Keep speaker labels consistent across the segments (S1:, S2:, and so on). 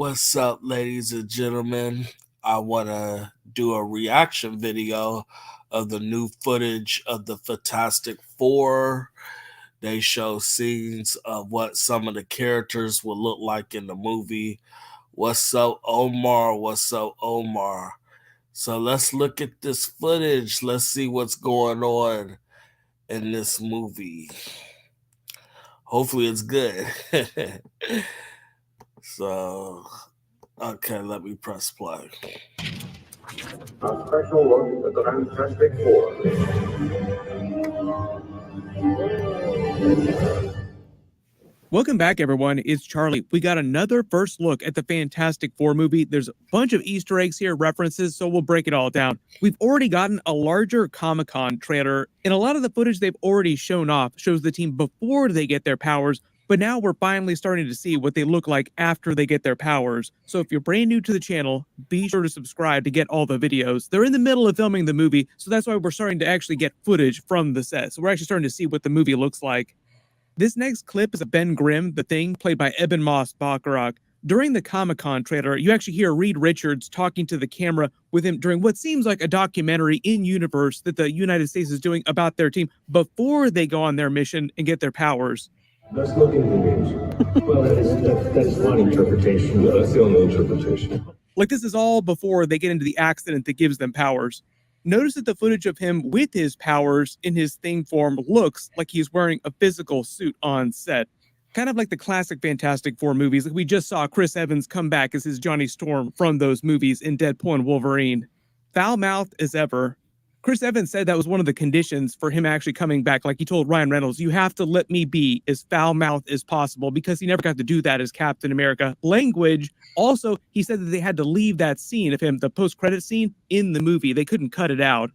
S1: What's up, ladies and gentlemen? I want to do a reaction video of the new footage of the Fantastic Four. They show scenes of what some of the characters will look like in the movie. What's up, Omar? What's up, Omar? So let's look at this footage. Let's see what's going on in this movie. Hopefully it's good. So, okay, let me press play.
S2: A special look at the Fantastic Four.
S3: Welcome back, everyone. It's Charlie. We got another first look at the Fantastic Four movie. There's a bunch of Easter eggs here, references, so we'll break it all down. We've already gotten a larger Comic-Con trailer, and a lot of the footage they've already shown off shows the team before they get their powers, but now we're finally starting to see what they look like after they get their powers. So if you're brand new to the channel, be sure to subscribe to get all the videos. They're in the middle of filming the movie, so that's why we're starting to actually get footage from the set. So we're actually starting to see what the movie looks like. This next clip is of Ben Grimm, the Thing, played by Ebon Moss-Bachrach. During the Comic-Con trailer, you actually hear Reed Richards talking to the camera with him during what seems like a documentary in-universe that the United States is doing about their team before they go on their mission and get their powers.
S2: Let's look into the news. Well, that's one interpretation. Well, that's the only interpretation.
S3: Like, this is all before they get into the accident that gives them powers. Notice that the footage of him with his powers in his Thing form looks like he's wearing a physical suit on set. Kind of like the classic Fantastic Four movies. Like, we just saw Chris Evans come back as his Johnny Storm from those movies in Deadpool and Wolverine. Foul-mouthed as ever. Chris Evans said that was one of the conditions for him actually coming back. Like, he told Ryan Reynolds, you have to let me be as foul-mouthed as possible, because he never got to do that as Captain America. Language. Also, he said that they had to leave that scene of him, the post-credit scene, in the movie. They couldn't cut it out.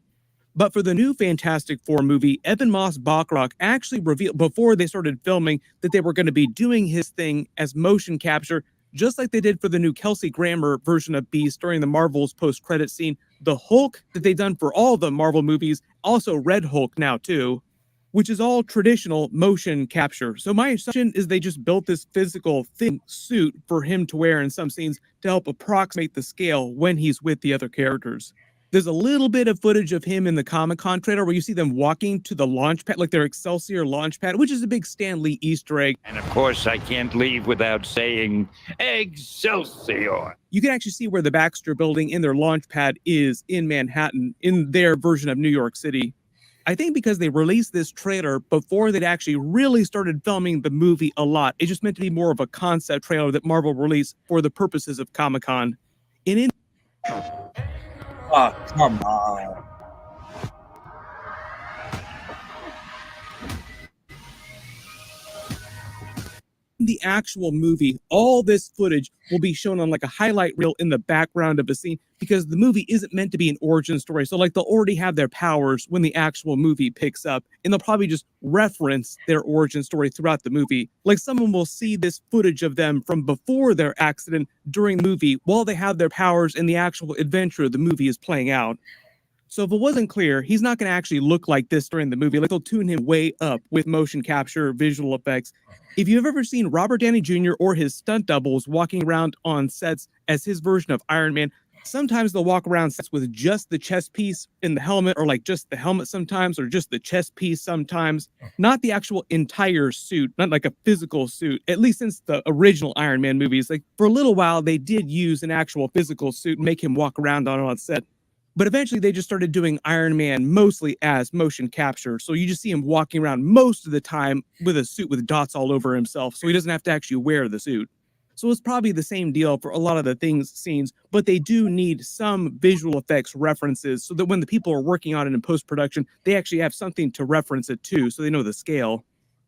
S3: But for the new Fantastic Four movie, Ebon Moss-Bachrach actually revealed before they started filming that they were going to be doing his thing as motion capture, just like they did for the new Kelsey Grammer version of Beast during the Marvel's post-credit scene. The Hulk that they've done for all the Marvel movies, also Red Hulk now too, which is all traditional motion capture. So my assumption is they just built this physical thin suit for him to wear in some scenes to help approximate the scale when he's with the other characters. There's a little bit of footage of him in the Comic-Con trailer where you see them walking to the launch pad, like their Excelsior launch pad, which is a big Stan Lee Easter egg.
S4: And of course, I can't leave without saying Excelsior.
S3: You can actually see where the Baxter building in their launch pad is in Manhattan, in their version of New York City. I think because they released this trailer before they'd actually really started filming the movie a lot. It just meant to be more of a concept trailer that Marvel released for the purposes of Comic-Con.
S1: Oh, come on.
S3: The actual movie, all this footage will be shown on like a highlight reel in the background of the scene, because the movie isn't meant to be an origin story. So like, they'll already have their powers when the actual movie picks up, and they'll probably just reference their origin story throughout the movie. Like, someone will see this footage of them from before their accident during the movie while they have their powers and the actual adventure the movie is playing out. So if it wasn't clear, he's not going to actually look like this during the movie. Like, they'll tune him way up with motion capture, visual effects. If you've ever seen Robert Downey Jr. or his stunt doubles walking around on sets as his version of Iron Man, sometimes they'll walk around sets with just the chest piece in the helmet, or like just the helmet sometimes, or just the chest piece sometimes. Not the actual entire suit, not like a physical suit, at least since the original Iron Man movies. Like, for a little while, they did use an actual physical suit and make him walk around on set. But eventually they just started doing Iron Man mostly as motion capture. So you just see him walking around most of the time with a suit with dots all over himself, so he doesn't have to actually wear the suit. So it's probably the same deal for a lot of the things scenes, but they do need some visual effects references so that when the people are working on it in post-production, they actually have something to reference it to, so they know the scale.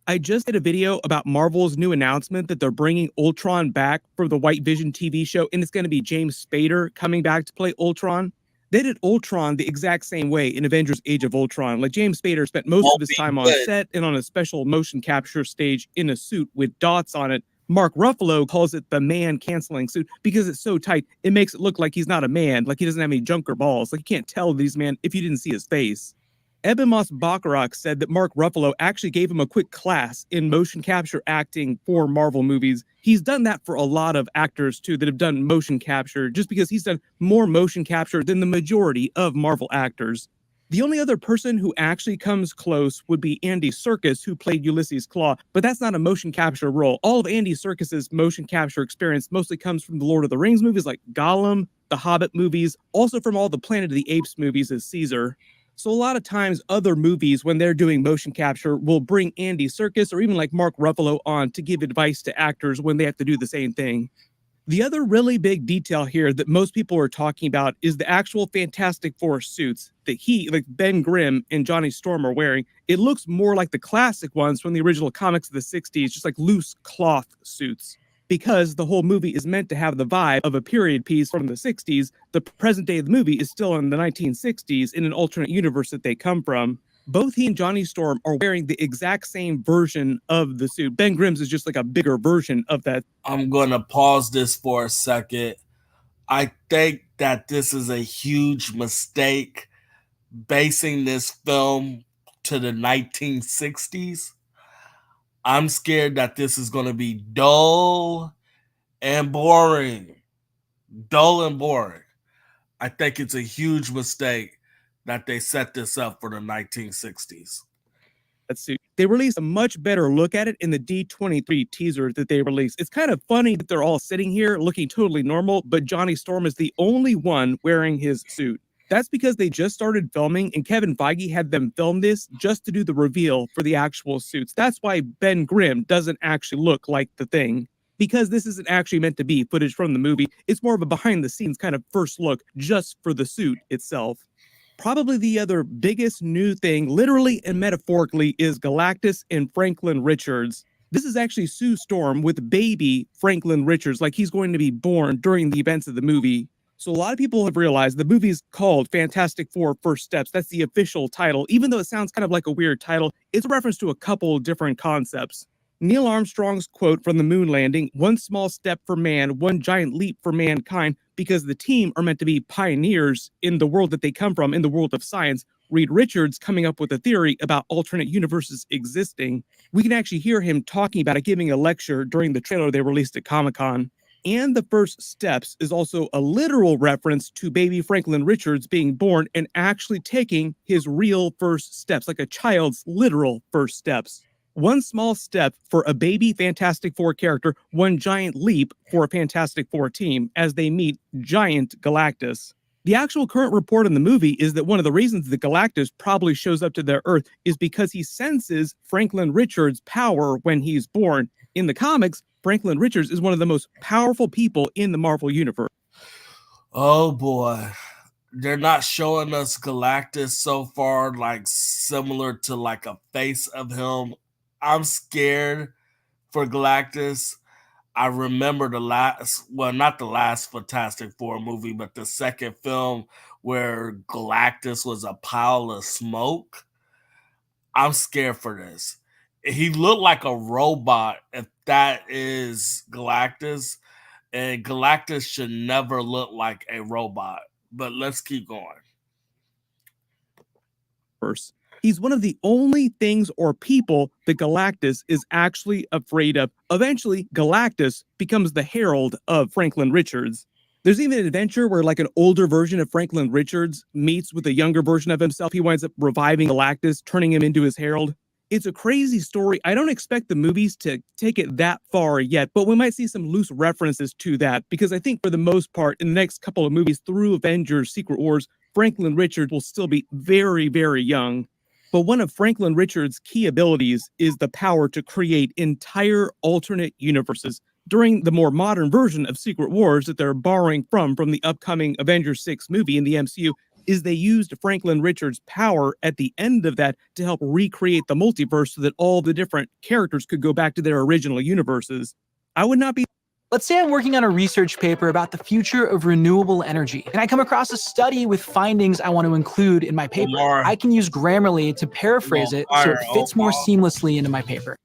S3: I just did a video about Marvel's new announcement that they're bringing Ultron back for the White Vision TV show, and it's going to be James Spader coming back to play Ultron. They did Ultron the exact same way in Avengers Age of Ultron. Like, James Spader spent most of his time on set and on a special motion capture stage in a suit with dots on it. Mark Ruffalo calls it the man-canceling suit because it's so tight, it makes it look like he's not a man, like he doesn't have any junk or balls. Like, you can't tell that he's a man if you didn't see his face. Eben Moss Bacharach said that Mark Ruffalo actually gave him a quick class in motion capture acting for Marvel movies. He's done that for a lot of actors too that have done motion capture, just because he's done more motion capture than the majority of Marvel actors. The only other person who actually comes close would be Andy Serkis, who played Ulysses Klaue, but that's not a motion capture role. All of Andy Serkis's motion capture experience mostly comes from the Lord of the Rings movies like Gollum, the Hobbit movies, also from all the Planet of the Apes movies as Caesar. So a lot of times other movies, when they're doing motion capture, will bring Andy Serkis or even like Mark Ruffalo on to give advice to actors when they have to do the same thing. The other really big detail here that most people are talking about is the actual Fantastic Four suits that like Ben Grimm and Johnny Storm are wearing. It looks more like the classic ones from the original comics of the 60s, just like loose cloth suits. Because the whole movie is meant to have the vibe of a period piece from the 60s, the present day of the movie is still in the 1960s in an alternate universe that they come from. Both he and Johnny Storm are wearing the exact same version of the suit. Ben Grimm's is just like a bigger version of that.
S1: I'm going to pause this for a second. I think that this is a huge mistake basing this film to the 1960s. I'm scared that this is going to be dull and boring. Dull and boring. I think it's a huge mistake that they set this up for the 1960s.
S3: Suit. They released a much better look at it in the D23 teaser that they released. It's kind of funny that they're all sitting here looking totally normal, but Johnny Storm is the only one wearing his suit. That's because they just started filming and Kevin Feige had them film this just to do the reveal for the actual suits. That's why Ben Grimm doesn't actually look like the Thing. Because this isn't actually meant to be footage from the movie, it's more of a behind the scenes kind of first look just for the suit itself. Probably the other biggest new thing, literally and metaphorically, is Galactus and Franklin Richards. This is actually Sue Storm with baby Franklin Richards, like he's going to be born during the events of the movie. So a lot of people have realized the movie's called Fantastic Four First Steps. That's the official title. Even though it sounds kind of like a weird title, it's a reference to a couple different concepts. Neil Armstrong's quote from the moon landing, "One small step for man, one giant leap for mankind," because the team are meant to be pioneers in the world that they come from, in the world of science. Reed Richards coming up with a theory about alternate universes existing. We can actually hear him talking about it, giving a lecture during the trailer they released at Comic-Con. And the first steps is also a literal reference to baby Franklin Richards being born and actually taking his real first steps, like a child's literal first steps. One small step for a baby Fantastic Four character, one giant leap for a Fantastic Four team as they meet giant Galactus. The actual current report in the movie is that one of the reasons that Galactus probably shows up to their Earth is because he senses Franklin Richards' power when he's born. In the comics, Franklin Richards is one of the most powerful people in the Marvel Universe.
S1: Oh boy. They're not showing us Galactus so far, like similar to like a face of him. I'm scared for Galactus. I remember not the last Fantastic Four movie, but the second film where Galactus was a pile of smoke. I'm scared for this. He looked like a robot, if that is Galactus, and Galactus should never look like a robot. But let's keep going.
S3: First. He's one of the only things or people that Galactus is actually afraid of. Eventually, Galactus becomes the herald of Franklin Richards. There's even an adventure where like an older version of Franklin Richards meets with a younger version of himself. He winds up reviving Galactus, turning him into his herald. It's a crazy story. I don't expect the movies to take it that far yet, but we might see some loose references to that because I think for the most part, in the next couple of movies through Avengers Secret Wars, Franklin Richards will still be very, very young. But one of Franklin Richards' key abilities is the power to create entire alternate universes. During the more modern version of Secret Wars that they're borrowing from the upcoming Avengers 6 movie in the MCU, is they used Franklin Richards' power at the end of that to help recreate the multiverse so that all the different characters could go back to their original universes. I would not be...
S5: Let's say I'm working on a research paper about the future of renewable energy, and I come across a study with findings I want to include in my paper. I can use Grammarly to paraphrase it so it fits more seamlessly into my paper.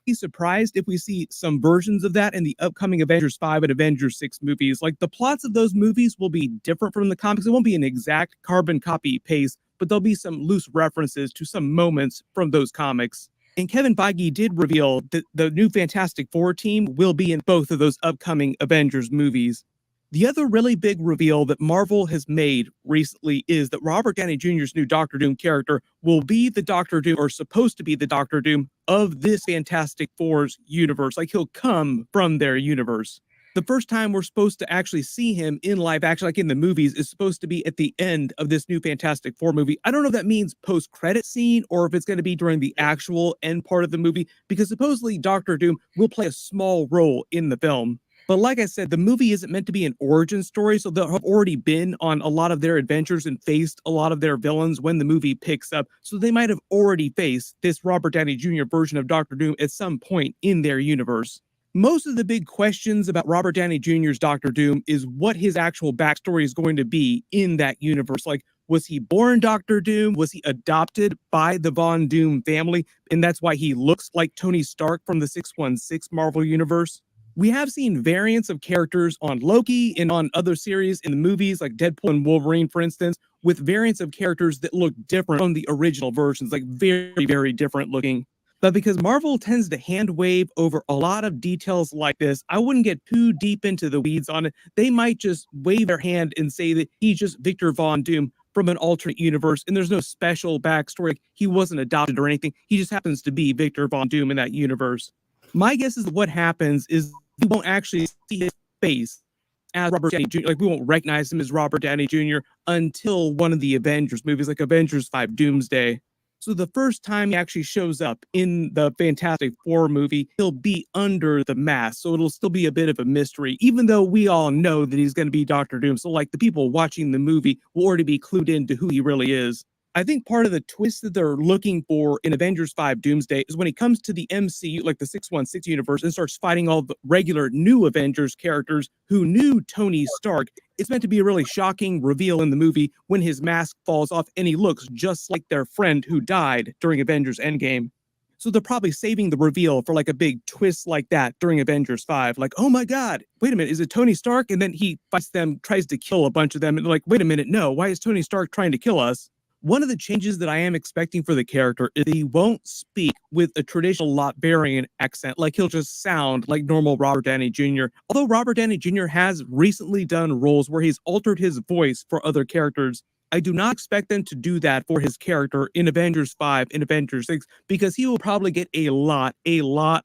S3: Be surprised if we see some versions of that in the upcoming Avengers 5 and Avengers 6 movies. Like the plots of those movies will be different from the comics. It won't be an exact carbon copy paste, but there'll be some loose references to some moments from those comics. And Kevin Feige did reveal that the new Fantastic Four team will be in both of those upcoming Avengers movies. The other really big reveal that Marvel has made recently is that Robert Downey Jr.'s new Doctor Doom character will be the Doctor Doom, or supposed to be the Doctor Doom, of this Fantastic Four's universe. Like, he'll come from their universe. The first time we're supposed to actually see him in live action, like in the movies, is supposed to be at the end of this new Fantastic Four movie. I don't know if that means post-credit scene or if it's going to be during the actual end part of the movie, because supposedly Doctor Doom will play a small role in the film. But like I said, the movie isn't meant to be an origin story, so they'll have already been on a lot of their adventures and faced a lot of their villains when the movie picks up. So they might have already faced this Robert Downey Jr. version of Doctor Doom at some point in their universe. Most of the big questions about Robert Downey Jr.'s Doctor Doom is what his actual backstory is going to be in that universe. Like, was he born Doctor Doom? Was he adopted by the Von Doom family? And that's why he looks like Tony Stark from the 616 Marvel Universe. We have seen variants of characters on Loki and on other series in the movies, like Deadpool and Wolverine, for instance, with variants of characters that look different from the original versions, like very, very different looking. But because Marvel tends to hand wave over a lot of details like this, I wouldn't get too deep into the weeds on it. They might just wave their hand and say that he's just Victor Von Doom from an alternate universe, and there's no special backstory. He wasn't adopted or anything. He just happens to be Victor Von Doom in that universe. My guess is that what happens is we won't actually see his face as Robert Downey Jr. Like, we won't recognize him as Robert Downey Jr. until one of the Avengers movies, like Avengers 5 Doomsday. So the first time he actually shows up in the Fantastic Four movie, he'll be under the mask. So it'll still be a bit of a mystery, even though we all know that he's going to be Doctor Doom. So like, the people watching the movie will already be clued into who he really is. I think part of the twist that they're looking for in Avengers 5 Doomsday is when he comes to the MCU, like the 616 universe, and starts fighting all the regular new Avengers characters who knew Tony Stark. It's meant to be a really shocking reveal in the movie when his mask falls off and he looks just like their friend who died during Avengers Endgame. So they're probably saving the reveal for like a big twist like that during Avengers 5. Like, oh my God, wait a minute, is it Tony Stark? And then he fights them, tries to kill a bunch of them. And they're like, wait a minute, no, why is Tony Stark trying to kill us? One of the changes that I am expecting for the character is that he won't speak with a traditional Latvian accent. Like, he'll just sound like normal Robert Downey Jr. Although Robert Downey Jr. has recently done roles where he's altered his voice for other characters, I do not expect them to do that for his character in Avengers 5 and Avengers 6, because he will probably get a lot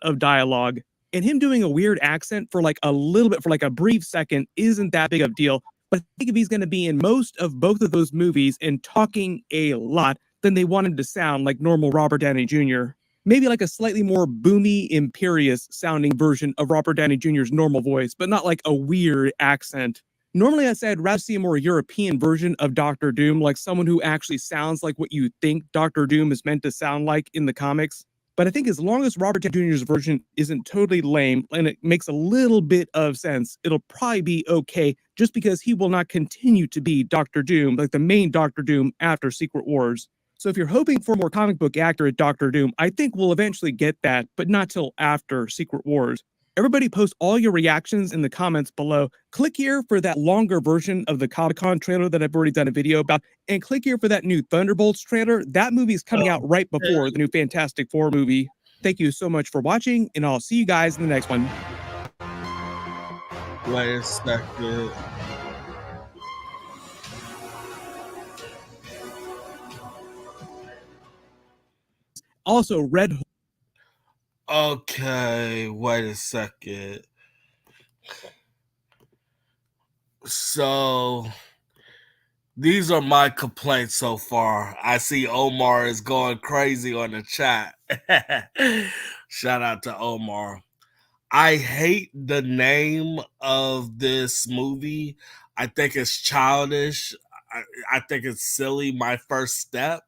S3: of dialogue. And him doing a weird accent for like a little bit, for like a brief second, isn't that big of a deal. But I think if he's going to be in most of both of those movies and talking a lot, then they want him to sound like normal Robert Downey Jr. Maybe like a slightly more boomy, imperious sounding version of Robert Downey Jr.'s normal voice, but not like a weird accent. Normally, I'd say I'd rather see a more European version of Doctor Doom, like someone who actually sounds like what you think Doctor Doom is meant to sound like in the comics. But I think as long as Robert Downey Jr.'s version isn't totally lame and it makes a little bit of sense, it'll probably be okay, just because he will not continue to be Doctor Doom, like the main Doctor Doom, after Secret Wars. So if you're hoping for more comic book accurate Doctor Doom, I think we'll eventually get that, but not till after Secret Wars. Everybody post all your reactions in the comments below. Click here for that longer version of the Comic-Con trailer that I've already done a video about, and click here for that new Thunderbolts trailer. That movie is coming out right before the new Fantastic Four movie. Thank you so much for watching, and I'll see you guys in the next one.
S1: Wait a second.
S3: Also, Red.
S1: Okay, wait a second. So these are my complaints so far. I see Omar is going crazy on the chat. Shout out to Omar. I hate the name of this movie. I think it's childish. I think it's silly. My First Step.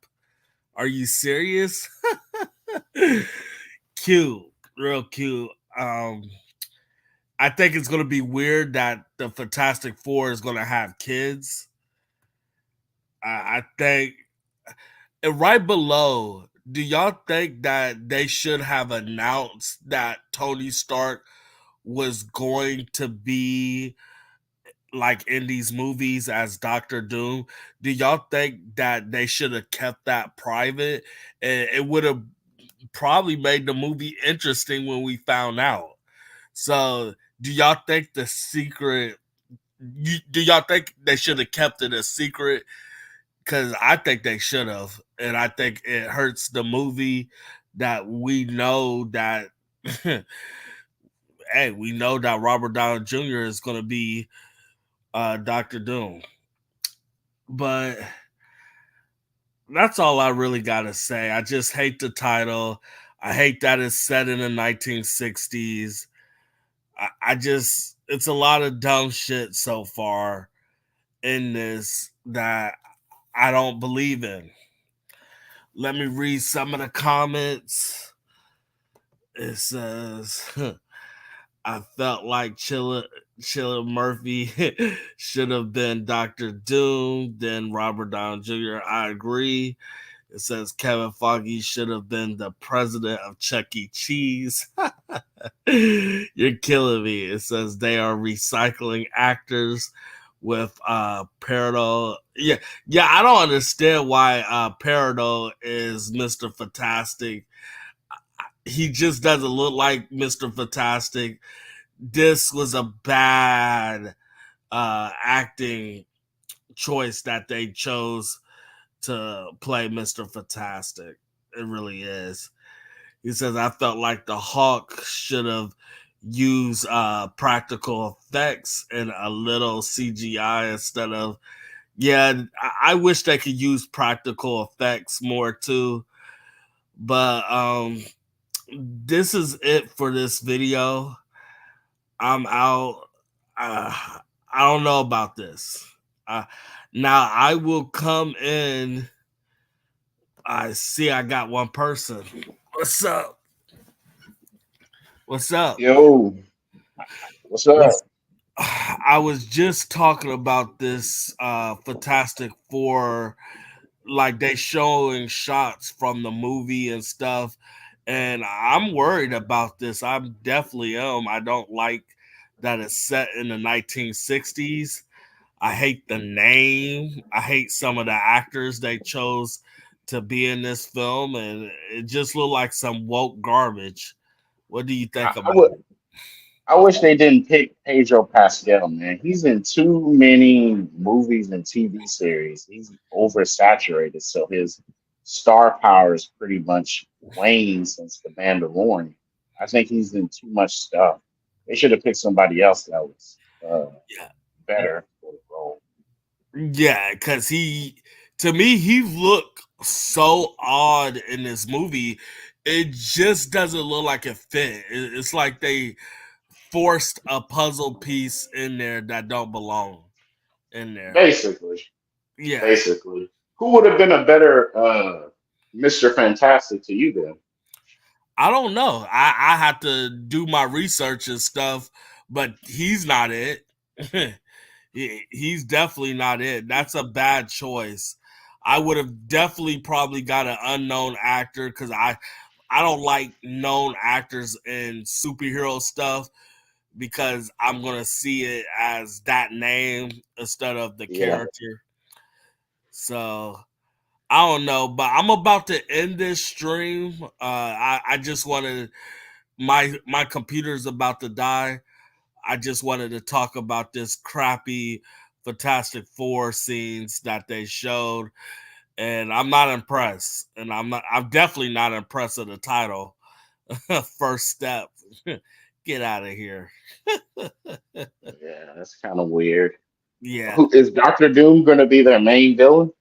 S1: Are you serious? Cute, real cute. I think it's going to be weird that the Fantastic Four is going to have kids. I think, and right below, do y'all think that they should have announced that Tony Stark was going to be like in these movies as Doctor Doom, do y'all think that they should have kept that private? And it would have probably made the movie interesting when we found out. So, do y'all think the secret? Do y'all think they should have kept it a secret? Because I think they should have, and I think it hurts the movie that we know that. Hey, we know that Robert Downey Jr. is going to be Doctor Doom, but that's all I really got to say. I just hate the title. I hate that it's set in the 1960s. It's a lot of dumb shit so far in this that I don't believe in. Let me read some of the comments. It says, I felt like Cillian Murphy should have been Dr. Doom, then Robert Downey Jr. I agree. It says Kevin Feige should have been the president of Chuck E. Cheese. You're killing me. It says they are recycling actors with Peridot. Yeah, I don't understand why Peridot is Mr. Fantastic. He just doesn't look like Mr. Fantastic. This was a bad acting choice that they chose to play Mr. Fantastic. It really is. He says, I felt like the Hulk should have used practical effects and a little CGI instead of, I wish they could use practical effects more too. But this is it for this video. I'm out. I don't know about this. Now I will come in. I see I got one person. What's up? What's up?
S6: Yo. What's up?
S1: I was just talking about this Fantastic Four, like they showing shots from the movie and stuff. And I'm worried about this. I definitely am. I don't like that it's set in the 1960s. I hate the name. I hate some of the actors they chose to be in this film, and it just looked like some woke garbage. What do you think about it?
S6: I wish they didn't pick Pedro Pascal, man. He's in too many movies and TV series. He's oversaturated, so his star power is pretty much waned since The Mandalorian. I think he's in too much stuff. They should have picked somebody else that was better for the role.
S1: Yeah, because to me, he looked so odd in this movie. It just doesn't look like it fit. It's like they forced a puzzle piece in there that don't belong in there.
S6: Basically.
S1: Yeah.
S6: Basically. Who would have been a better Mr. Fantastic to you then?
S1: I don't know. I have to do my research and stuff, but he's not it. He's definitely not it. That's a bad choice. I would have definitely probably got an unknown actor because I don't like known actors in superhero stuff because I'm going to see it as that name instead of the character. So I don't know, but I'm about to end this stream. I just wanted my computer's about to die. I just wanted to talk about this crappy Fantastic Four scenes that they showed, and I'm not impressed. And I'm definitely not impressed with the title. First step. Get out of here.
S6: Yeah, that's kind of weird.
S1: Yeah.
S6: Is Dr. Doom going to be their main villain?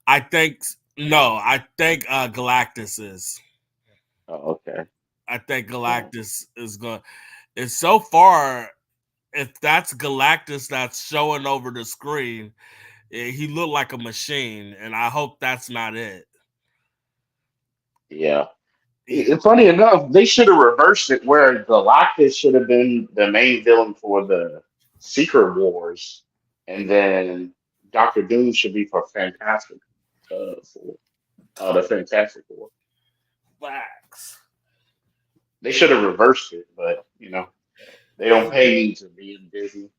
S1: I think Galactus is.
S6: Oh, okay.
S1: I think Galactus is going. And so far, if that's Galactus that's showing over the screen, he looked like a machine, and I hope that's not it.
S6: Yeah. Funny enough, they should have reversed it where Galactus should have been the main villain for the Secret Wars, and then Dr. Doom should be for Fantastic the Fantastic Four.
S1: Facts.
S6: They should have reversed it, but they don't pay me to be busy.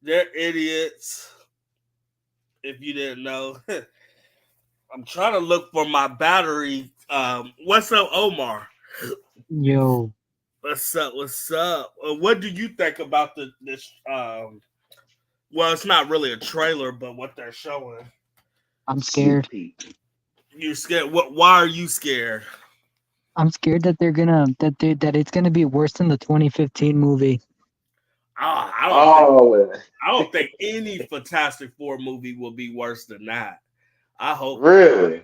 S1: They're idiots. If you didn't know, I'm trying to look for my battery. What's up, Omar?
S7: Yo,
S1: What's up? What's up? What do you think about this? Well, it's not really a trailer, but what they're showing.
S7: I'm scared.
S1: You scared? What? Why are you scared?
S7: I'm scared that that it's gonna be worse than the 2015 movie.
S1: I don't think any Fantastic Four movie will be worse than that. I hope.
S6: Really?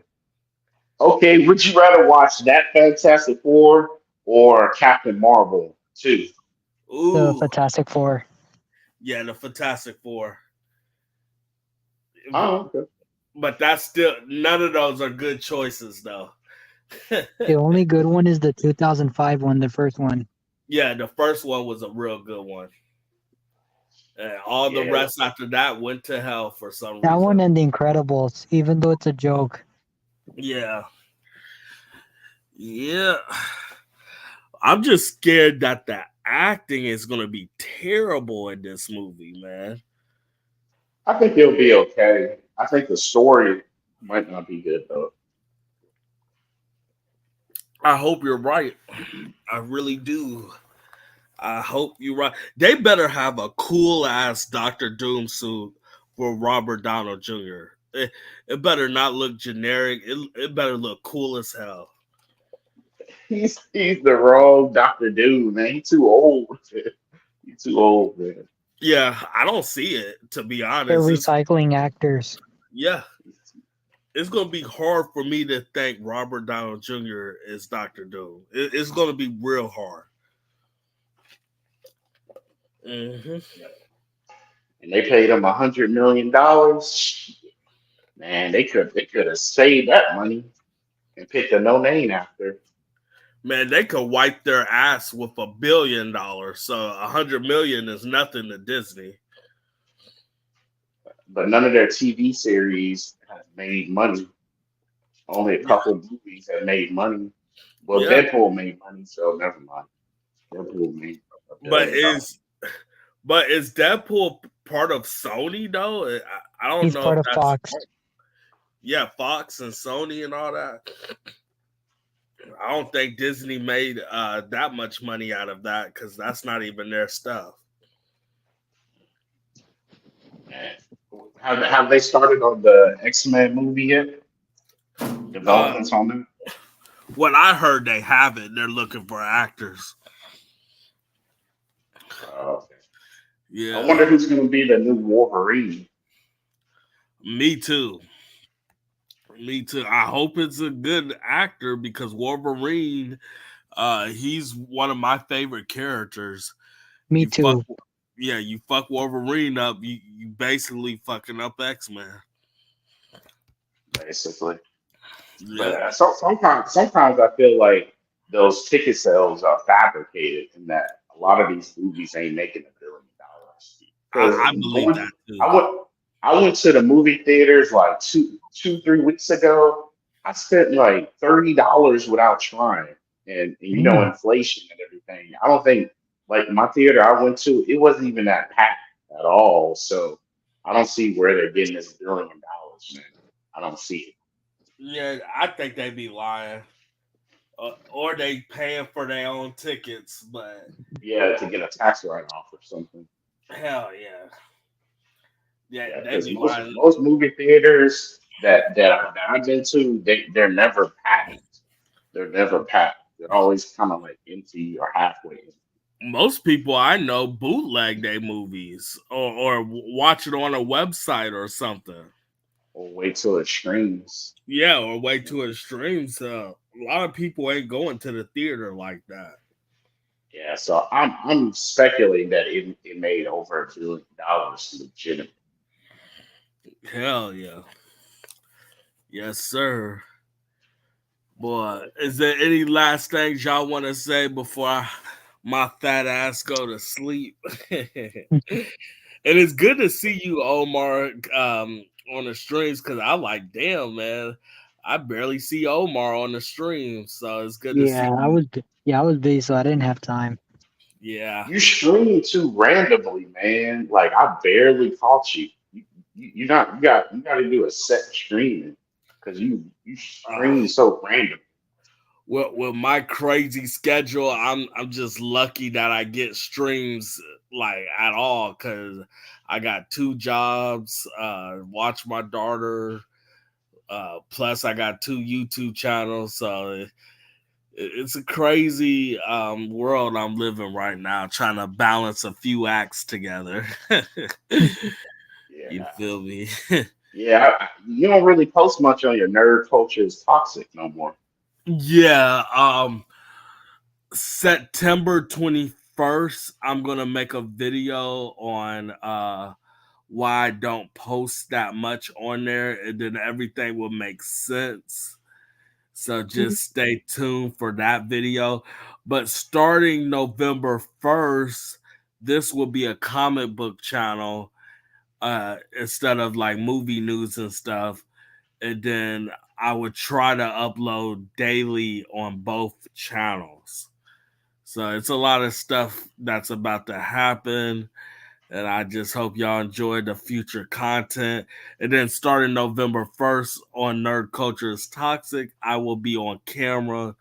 S6: Okay, would you rather watch that Fantastic Four or Captain Marvel 2?
S7: The Fantastic Four.
S1: Yeah, the Fantastic Four.
S6: Oh, okay.
S1: But that's still, none of those are good choices, though.
S7: The only good one is the 2005 one, the first one.
S1: Yeah, the first one was a real good one. And all the rest after that went to hell for some reason.
S7: That one and The Incredibles, even though it's a joke.
S1: Yeah. Yeah. I'm just scared that the acting is going to be terrible in this movie, man.
S6: I think it'll be okay. I think the story might not be good, though.
S1: I hope you're right. I really do. I hope you're right. They better have a cool ass Dr. Doom suit for Robert Downey Jr. It better not look generic. It better look cool as hell.
S6: He's the wrong Dr. Doom, man. He's too old. He's too old, man.
S1: Yeah, I don't see it, to be honest.
S7: They're recycling actors.
S1: Yeah. It's going to be hard for me to think Robert Downey Jr. is Dr. Doom. It's going to be real hard. Mm-hmm.
S6: And they paid him $100 million. Man, they could have saved that money and picked a no-name actor.
S1: Man, they could wipe their ass with $1 billion. So $100 million is nothing to Disney.
S6: But none of their TV series have made money. Only a couple movies have made money. Well, Deadpool made money, so never mind. Deadpool made
S1: But is Deadpool part of Sony though? I don't know.
S7: He's part of Fox.
S1: Yeah, Fox and Sony and all that. I don't think Disney made that much money out of that because that's not even their stuff.
S6: Have they started on the X-Men movie yet? Developments on that?
S1: What I heard, they haven't. They're looking for actors.
S6: Okay.
S1: Yeah.
S6: I wonder who's going to be the new Wolverine.
S1: Me too. I hope it's a good actor because Wolverine, he's one of my favorite characters.
S7: Me too.
S1: You fuck Wolverine up, you basically fucking up X-Men.
S6: Basically.
S1: Yeah.
S6: But sometimes I feel like those ticket sales are fabricated and that a lot of these movies ain't making $1 billion.
S1: I believe that too.
S6: I went to the movie theaters like 2-3 weeks ago. I spent like $30 without trying, and you know, inflation and everything. I don't think, like, my theater I went to, it wasn't even that packed at all. So I don't see where they're getting this $1 billion, man. I don't see it.
S1: Yeah, I think they be lying, or they paying for their own tickets. But
S6: yeah, to get a tax write-off or something.
S1: Hell yeah. Yeah,
S6: most movie theaters that I've been to, they're never packed. They're never packed. They're always kind of like empty or halfway.
S1: Most people I know bootleg their movies or watch it on a website or something.
S6: Or wait till it streams.
S1: Yeah, or wait till it streams. A lot of people ain't going to the theater like that.
S6: Yeah, so I'm speculating that it made over $1 billion legitimate.
S1: Hell yeah. Yes, sir. Boy, is there any last things y'all want to say before my fat ass go to sleep? And it's good to see you, Omar, on the streams because I like, damn, man, I barely see Omar on the stream, so it's good to see you.
S7: I was busy, so I didn't have time.
S1: Yeah.
S6: You stream too randomly, man. Like I barely caught you. You not you got to do a set streaming because you
S1: Uh,
S6: stream so random.
S1: with my crazy schedule, I'm just lucky that I get streams like at all because I got 2 jobs, watch my daughter, plus I got 2 YouTube channels, so it's a crazy world I'm living right now, trying to balance a few acts together. You
S6: Yeah,
S1: feel me?
S6: yeah. You don't really post much on your nerd culture is toxic no more.
S1: Yeah. September 21st, I'm gonna make a video on why I don't post that much on there, and then everything will make sense. So just stay tuned for that video. But starting November 1st, this will be a comic book channel instead of like movie news and stuff. And then I would try to upload daily on both channels. So it's a lot of stuff that's about to happen. And I just hope y'all enjoy the future content. And then starting November 1st on Nerd Culture is Toxic, I will be on camera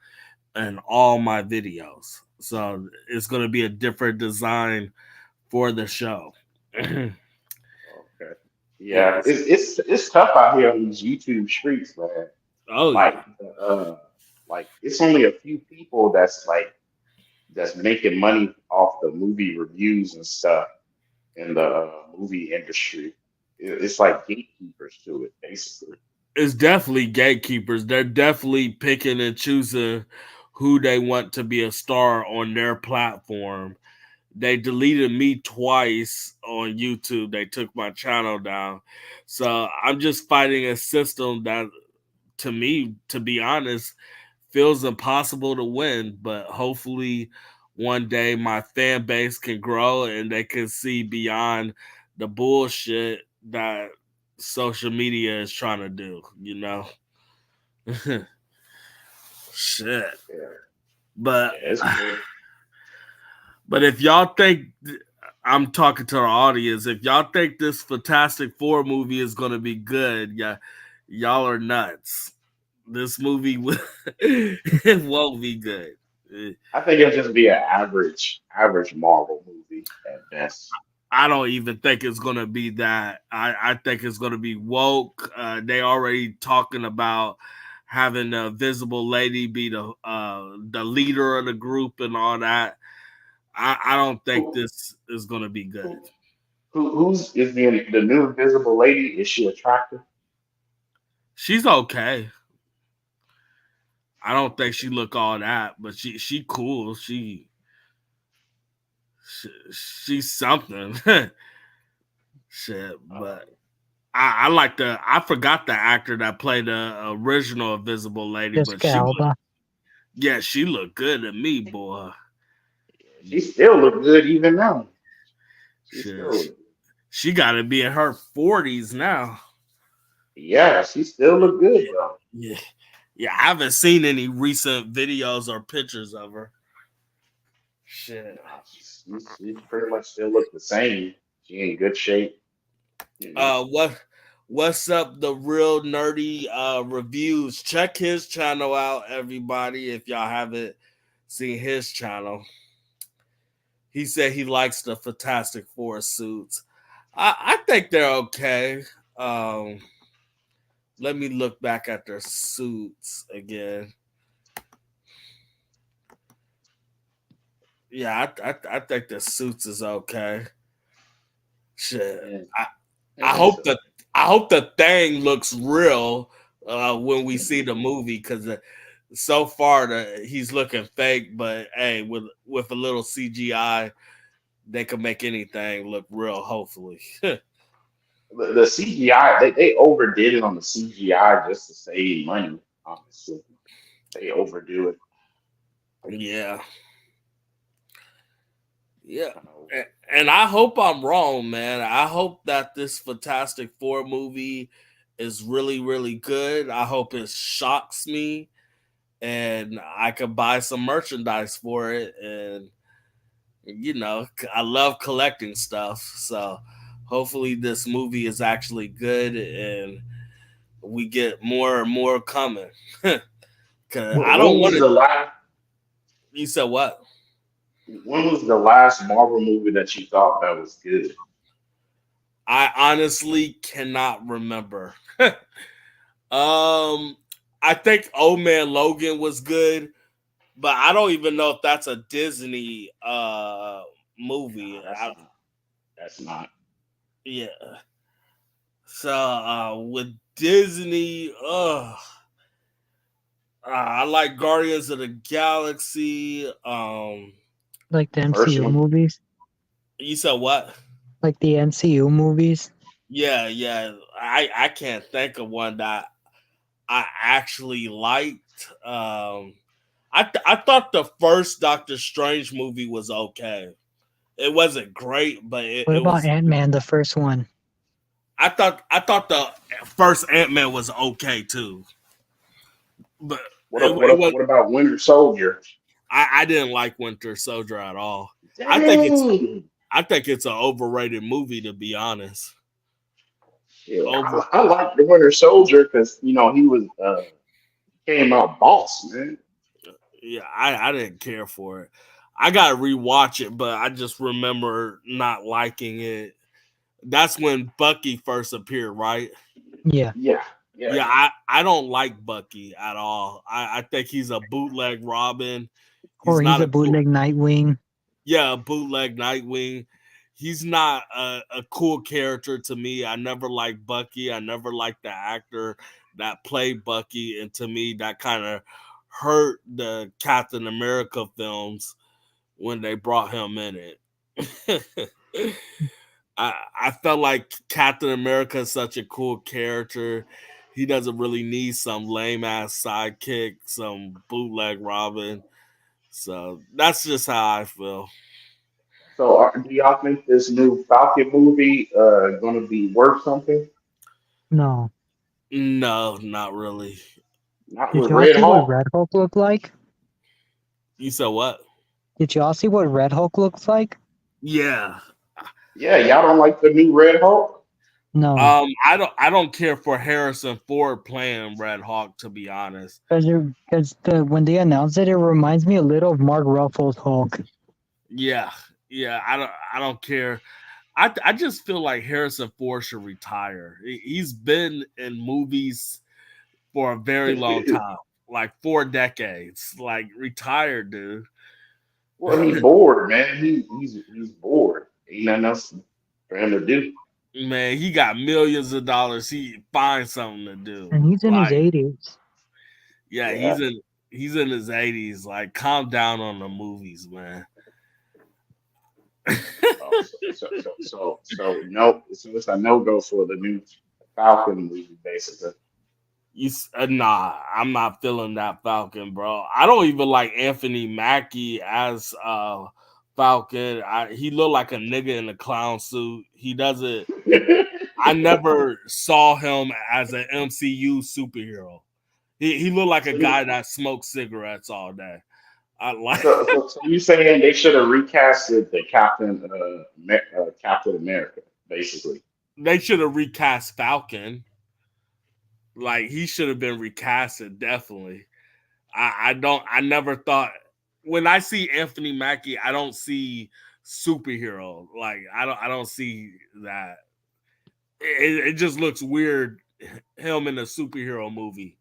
S1: in all my videos. So it's going to be a different design for the show.
S6: Okay. Yeah, it's tough out here on these YouTube streets, man.
S1: Oh,
S6: Like,
S1: yeah.
S6: uh, like it's only a few people that's making money off the movie reviews and stuff in the movie industry. It's like gatekeepers to it, basically.
S1: It's definitely gatekeepers. They're definitely picking and choosing who they want to be a star on their platform. They deleted me twice on YouTube. They took my channel down. So I'm just fighting a system that, to me, to be honest, feels impossible to win. But hopefully, one day my fan base can grow and they can see beyond the bullshit that social media is trying to do, you know? Shit.
S6: Yeah,
S1: But
S6: yeah, it's good.
S1: But if y'all think, I'm talking to our audience, if y'all think this Fantastic Four movie is going to be good, yeah, y'all are nuts. This movie it won't be good.
S6: I think it'll just be an average Marvel movie at best.
S1: I don't even think it's going to be that. I think it's going to be woke. They already talking about having the Visible Lady be the leader of the group and all that. I don't think
S6: Who,
S1: this is going to be good.
S6: who's is the new Invisible Lady? Is she attractive?
S1: She's okay. I don't think she look all that, but she cool. She's something. Shit, but I like I forgot the actor that played the original Invisible Lady, but
S7: Jessica Alba.
S1: she looked good to me, boy.
S6: She still look good even now. She
S1: Shit,
S6: still,
S1: she got to be in her 40s now.
S6: yeah, she still look good though.
S1: Yeah, yeah. I haven't seen any recent videos or pictures of her. Shit.
S6: She pretty much still look the same. She in good shape. You know.
S1: What's up, the real nerdy reviews? Check his channel out, everybody, if y'all haven't seen his channel. He said he likes the Fantastic Four suits. I think they're okay. Let me look back at their suits again. Yeah, I think the suits is okay. Shit.
S6: Yeah.
S1: I hope the thing looks real when we see the movie, because so far he's looking fake. But hey, with a little CGI, they can make anything look real. Hopefully.
S6: The CGI, they overdid it on the CGI just to save money. Honestly, they overdo it.
S1: Yeah. Yeah. And I hope I'm wrong, man. I hope that this Fantastic Four movie is really, really good. I hope it shocks me and I could buy some merchandise for it. And You know, I love collecting stuff. So hopefully this movie is actually good and we get more and more coming. Cause I don't
S6: When
S1: want
S6: was
S1: to.
S6: the last?
S1: You said what?
S6: When was the last Marvel movie that you thought that was good?
S1: I honestly cannot remember. I think Old Man Logan was good, but I don't even know if that's a Disney movie.
S6: Nah, that's not.
S1: Yeah. So with Disney, I like Guardians of the Galaxy.
S7: Like the
S6: First
S7: MCU
S6: one.
S7: movies.
S1: You said what?
S7: Like the MCU movies.
S1: Yeah. I can't think of one that I actually liked. I thought the first Doctor Strange movie was okay. It wasn't great, but
S7: What
S1: it
S7: about
S1: was.
S7: Ant-Man, the first one?
S1: I thought the first Ant-Man was okay too, but it was.
S6: What about Winter Soldier?
S1: I didn't like Winter Soldier at all. I think it's
S6: Dang.
S1: I think it's an overrated movie, to be honest.
S6: Yeah,
S1: Over.
S6: I like the Winter Soldier because he was came out boss, man.
S1: Yeah, I didn't care for it. I gotta rewatch it, but I just remember not liking it. That's when Bucky first appeared, right?
S7: Yeah.
S1: Yeah, I don't like Bucky at all. I think he's a bootleg Robin.
S7: Or he's
S1: Not
S7: a bootleg Nightwing.
S1: Yeah, bootleg Nightwing. He's not a cool character to me. I never liked Bucky. I never liked the actor that played Bucky, and to me, that kind of hurt the Captain America films when they brought him in it. I felt like Captain America is such a cool character. He doesn't really need some lame ass sidekick, some bootleg Robin. So that's just how I feel.
S6: So, do y'all think this new Falcon movie going to be worth something?
S7: No.
S1: No, not really.
S6: Not
S7: Did
S6: with
S7: y'all
S6: Red
S7: see what
S6: Hawk.
S7: Red Hulk looked like?
S1: You said what?
S7: Did y'all see what Red Hulk looks like?
S1: Yeah.
S6: Yeah, y'all don't like the new Red Hulk?
S7: No.
S1: I don't care for Harrison Ford playing Red Hawk, to be honest.
S7: Because when they announced it, it reminds me a little of Mark Ruffalo's Hulk.
S1: Yeah, I don't care. I just feel like Harrison Ford should retire. He's been in movies for a very long time, like 4 decades. Like, retire, dude.
S6: Well, he's bored, man. He's bored. Ain't nothing else for him to do.
S1: Man, he got millions of dollars. He finds something to do.
S7: And he's in his 80s.
S1: Yeah,
S6: Yeah.
S1: he's in his 80s. Like, calm down on the movies, man.
S6: So no, so it's a no-go for the new Falcon movie, basically.
S1: Nah, I'm not feeling that Falcon, bro. I don't even like Anthony Mackie as Falcon. He looked like a nigga in a clown suit. He doesn't. I never saw him as an MCU superhero. He looked like a guy that smokes cigarettes all day. I like.
S6: So you saying they should have recasted the Captain America, basically?
S1: They should have recast Falcon. Like, he should have been recasted, definitely. I never thought, when I see Anthony Mackie, I don't see superhero. Like, I don't see that. It just looks weird, him in a superhero movie.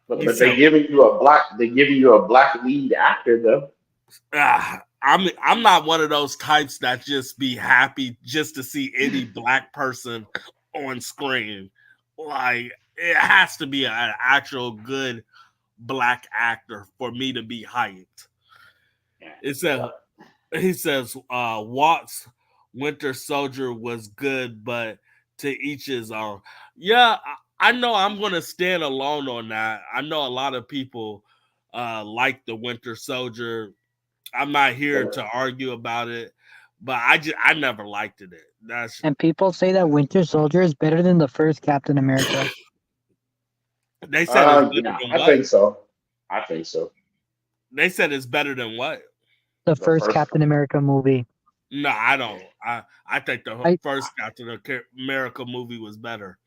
S6: But they're giving you a black lead actor though.
S1: I'm not one of those types that just be happy just to see any black person on screen. Like, it has to be an actual good black actor for me to be hyped. He says Walt's Winter Soldier was good, but to each his own. Yeah, I know I'm gonna stand alone on that. I know a lot of people like the Winter Soldier. I'm not here to argue about it, but I never liked it.
S7: And people say that Winter Soldier is better than the first Captain America.
S1: They said
S6: I think so.
S1: They said it's better than what?
S7: The first Captain America movie.
S1: No, I don't. I think the first Captain America movie was better.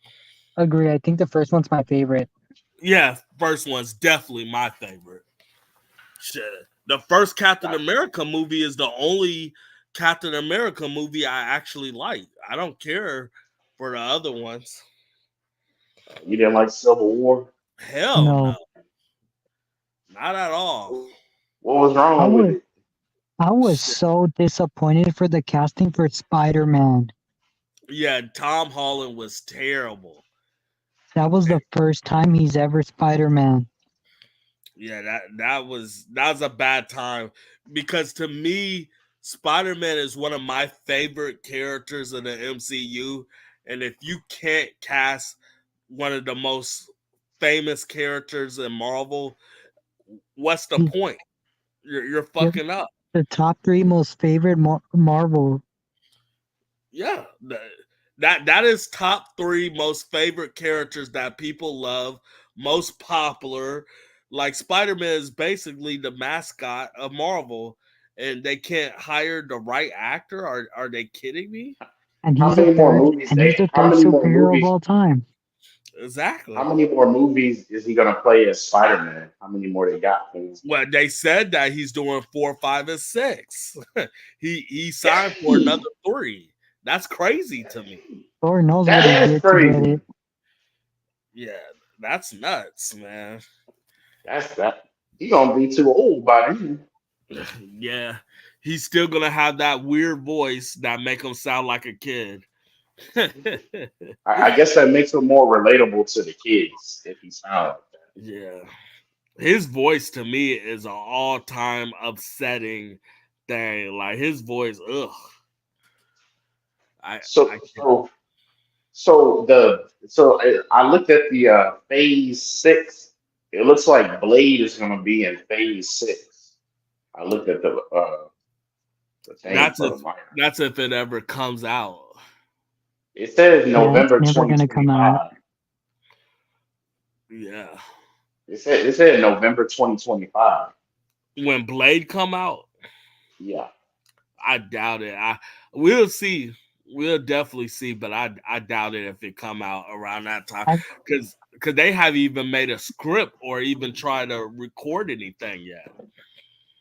S7: Agree. I think the first one's my favorite.
S1: Yeah, first one's definitely my favorite. Shit. The first Captain America movie is the only Captain America movie I actually like. I don't care for the other ones.
S6: You didn't like Civil War?
S1: Hell no. Not at all.
S6: What was wrong with it?
S7: I was so disappointed for the casting for Spider-Man.
S1: Yeah, Tom Holland was terrible.
S7: That was the first time he's ever Spider-Man.
S1: Yeah, that was a bad time because to me, Spider-Man is one of my favorite characters in the MCU, and if you can't cast one of the most famous characters in Marvel, what's the point? You're fucking up.
S7: The top 3 most favorite Marvel.
S1: Yeah, that is top 3 most favorite characters that people love, most popular. Like Spider-Man is basically the mascot of Marvel, and they can't hire the right actor. Are they kidding me?
S7: And he's the third superhero of all time.
S1: Exactly.
S6: How many more movies is he gonna play as Spider-Man? How many more they got?
S1: Well, they said that he's doing 4, 5, and 6. he signed for another 3. That's crazy to me.
S7: Lord knows what he did to get it.
S1: Yeah, that's nuts, man.
S6: That's that. He gonna be too old by then.
S1: Yeah, he's still gonna have that weird voice that make him sound like a kid.
S6: I guess that makes him more relatable to the kids if he sounds like that.
S1: Yeah, his voice to me is an all-time upsetting thing. Like his voice, ugh. I looked at the phase 6. It looks like Blade is going to be in phase 6. I looked at the thing. That's if it ever comes out.
S6: It says November
S7: 2025.
S1: Yeah.
S6: It said November 2025.
S1: When Blade come out?
S6: Yeah.
S1: I doubt it. We'll see. We'll definitely see, but I doubt it if it come out around that time because they haven't even made a script or even tried to record anything yet.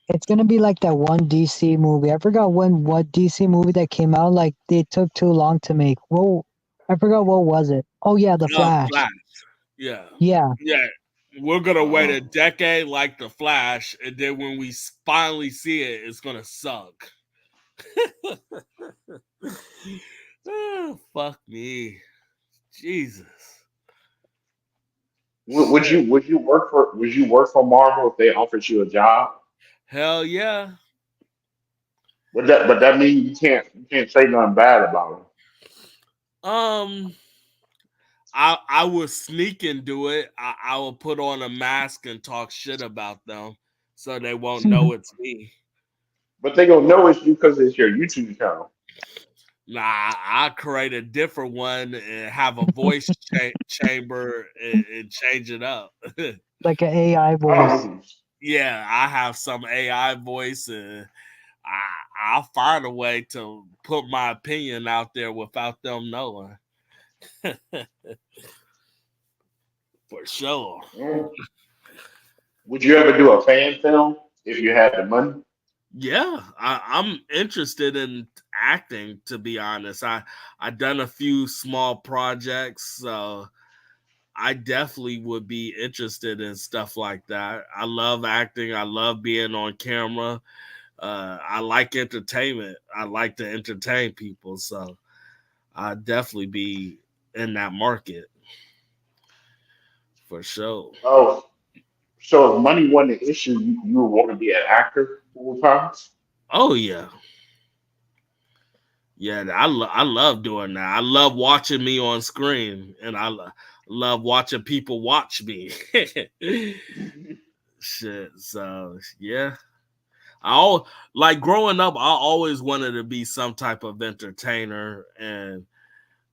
S7: It's gonna be like that one DC movie. I forgot what DC movie that came out. Like they took too long to make. Whoa, I forgot what was it. Oh yeah, The Flash.
S1: Yeah.
S7: Yeah.
S1: Yeah. We're gonna wait a decade like The Flash, and then when we finally see it, it's gonna suck. Oh, fuck me, Jesus.
S6: Would you work for Marvel if they offered you a job?
S1: Hell yeah.
S6: But that means you can't say nothing bad about them.
S1: I would sneak and do it. I will put on a mask and talk shit about them so they won't know it's me.
S6: But they gonna know it's you because it's your YouTube channel.
S1: Nah, I create a different one and have a voice chamber and change it up.
S7: Like an AI voice.
S1: Yeah, I have some AI voice and I'll find a way to put my opinion out there without them knowing. For sure.
S6: Would you ever do a fan film if you had the money?
S1: Yeah, I'm interested in acting, to be honest. I've done a few small projects, so I definitely would be interested in stuff like that. I love acting. I love being on camera. I like entertainment. I like to entertain people, so I'd definitely be in that market for sure.
S6: Oh, so if money wasn't an issue, you would want to be an actor full time?
S1: Oh yeah. Yeah, I love doing that. I love watching me on screen, and I love watching people watch me. Shit. So yeah, like growing up. I always wanted to be some type of entertainer, and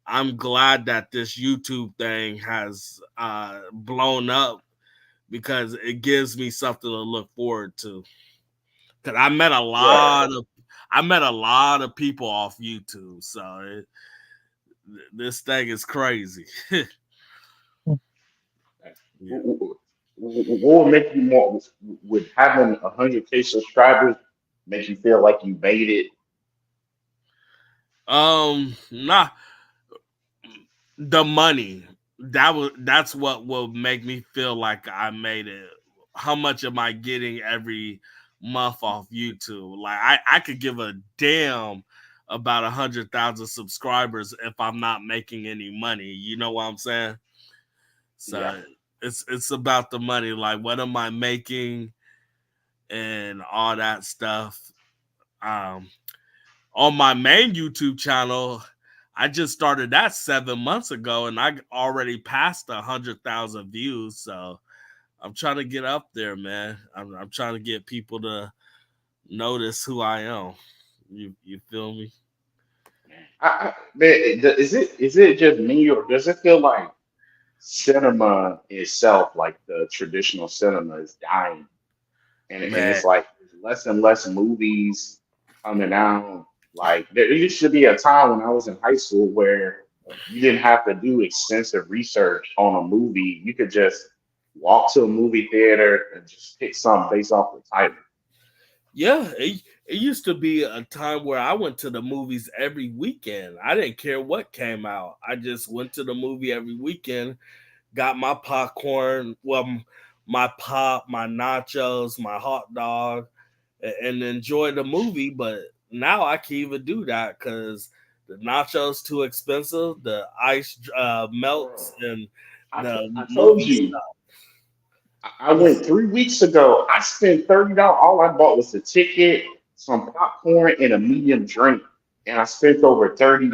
S1: I'm glad that this YouTube thing has blown up because it gives me something to look forward to. Because I met a lot of people off YouTube, so this thing is crazy.
S6: Yeah. What would make you more? Would having 100K subscribers make you feel like you made it?
S1: Nah, the money. That's what will make me feel like I made it. How much am I getting every month off YouTube? Like I could give a damn about 100,000 subscribers if I'm not making any money. You know what I'm saying? So yeah. It's about the money. Like, what am I making and all that stuff. On my main YouTube channel, I just started that 7 months ago, and I already passed 100,000 views. So I'm trying to get up there, man. I'm trying to get people to notice who I am. You feel me?
S6: Man, is it just me, or does it feel like cinema itself, like the traditional cinema, is dying? And it's like there's less and less movies coming out. Like there used to be a time when I was in high school where you didn't have to do extensive research on a movie. You could just walk to a movie theater and just pick something based off the title.
S1: Yeah, it used to be a time where I went to the movies every weekend. I didn't care what came out. I just went to the movie every weekend, got my popcorn, my pop, my nachos, my hot dog, and enjoy the movie. But now I can't even do that because the nachos too expensive, the ice melts, and
S6: I told you. Stuff. I went 3 weeks ago. I spent $30. All I bought was a ticket, some popcorn, and a medium drink, and I spent over $30.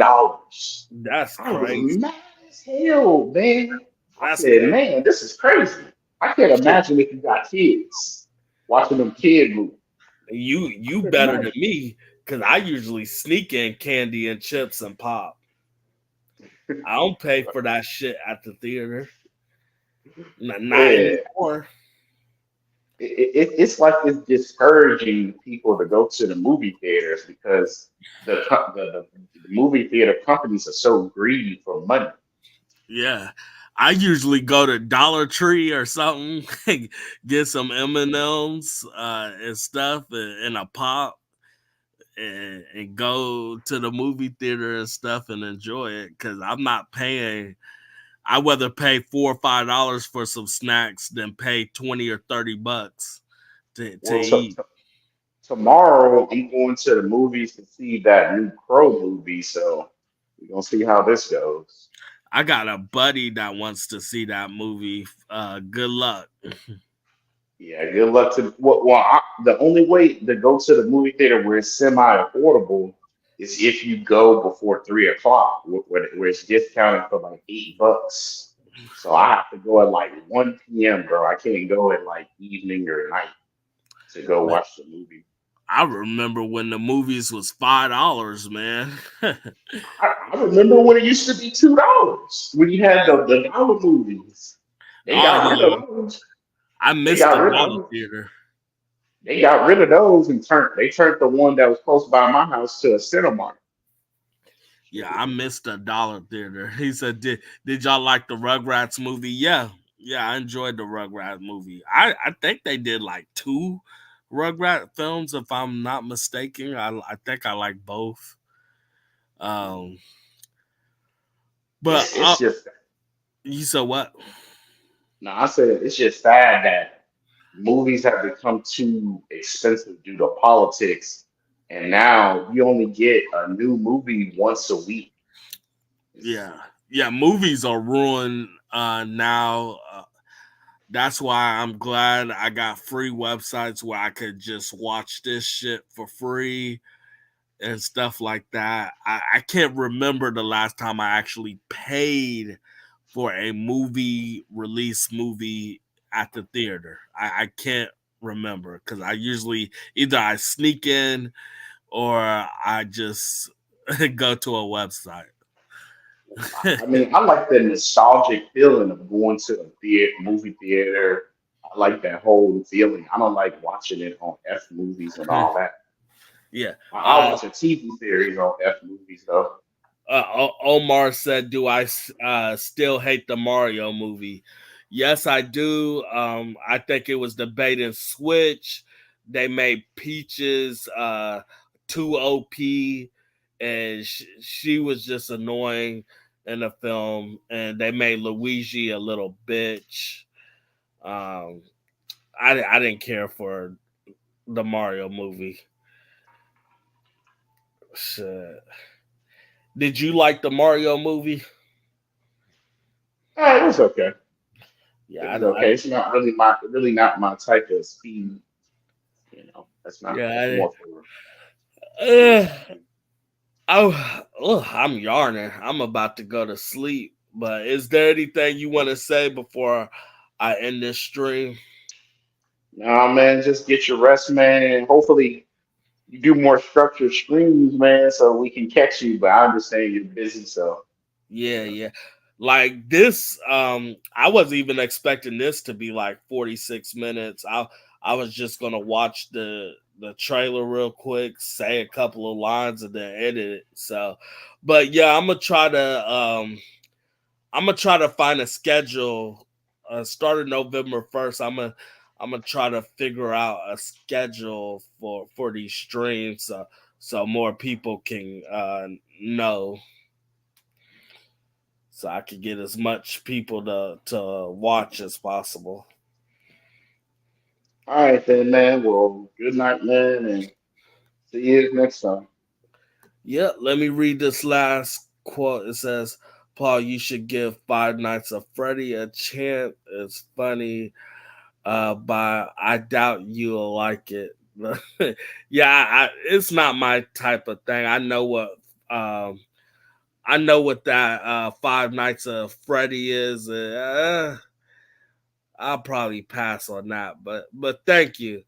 S1: That's crazy.
S6: I was mad as hell, man. I said, man, this is crazy. I can't imagine if you got kids watching them kid movies.
S1: You better than me, because I usually sneak in candy and chips and pop. I don't pay for that shit at the theater. Not anymore.
S6: It's like it's discouraging people to go to the movie theaters because the movie theater companies are so greedy for money.
S1: Yeah. I usually go to Dollar Tree or something, get some M&Ms and stuff and a pop and go to the movie theater and stuff and enjoy it because I'm not paying. I'd rather pay $4 or $5 for some snacks than pay $20 or $30 to eat.
S6: Tomorrow, I'm going to the movies to see that new Crow movie, so we're going to see how this goes.
S1: I got a buddy that wants to see that movie. Good luck.
S6: Yeah, good luck to. The only way to go to the movie theater where it's semi-affordable is if you go before 3 o'clock, where it's discounted for like $8. So I have to go at like 1 p.m., bro. I can't go at like evening or night to go watch the movie.
S1: I remember when the movies was $5, man.
S6: I remember when it used to be $2 when you had the dollar movies. They got rid of those.
S1: I missed the dollar theater.
S6: They got rid of those and turned the one that was close by my house to a Cinemark.
S1: Yeah, I missed the dollar theater. He said, "Did y'all like the Rugrats movie?" Yeah, I enjoyed the Rugrats movie. I think they did like 2 Rugrat films, if I'm not mistaken. I think I like both. But
S6: it's just.
S1: You said what?
S6: No, I said it's just sad that movies have become too expensive due to politics, and now you only get a new movie once a week.
S1: Yeah, movies are ruined now. That's why I'm glad I got free websites where I could just watch this shit for free and stuff like that. I can't remember the last time I actually paid for a movie at the theater. I can't remember because I usually either I sneak in or I just go to a website.
S6: I mean, I like the nostalgic feeling of going to a movie theater, I like that whole feeling. I don't like watching it on F movies and all that.
S1: Yeah.
S6: I'll watch a TV series on F movies though.
S1: Omar said, "Do I still hate the Mario movie?" Yes, I do. I think it was the bait and switch. They made Peaches too OP, and she was just annoying in the film. And they made Luigi a little bitch. I didn't care for the Mario movie. Shit. Did you like the Mario movie?
S6: It was okay.
S1: Yeah,
S6: It was okay. It's not really not my type of speed. You know, that's not.
S1: yeah.
S6: That's more for.
S1: I'm yarning. I'm about to go to sleep. But is there anything you want to say before I end this stream?
S6: Nah, man, just get your rest, man, and hopefully you do more structured streams, man, so we can catch you. But I understand you're busy, so
S1: Yeah. Like this, I wasn't even expecting this to be like 46 minutes. I was just gonna watch the trailer real quick, say a couple of lines, and then edit it. So, but yeah, I'm gonna try to find a schedule. Starting November 1st, I'm gonna try to figure out a schedule for these streams, so more people can know, so I can get as much people to watch as possible.
S6: all right then, man. Well, good night, man, and see you next time.
S1: Yeah, let me read this last quote. It says, "Paul, you should give Five Nights at Freddy a chance. It's funny, but I doubt you'll like it." Yeah, it's not my type of thing. Um, I know what that Five Nights at Freddy is. I'll probably pass on that, but thank you,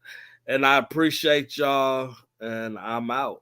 S1: and I appreciate y'all, and I'm out.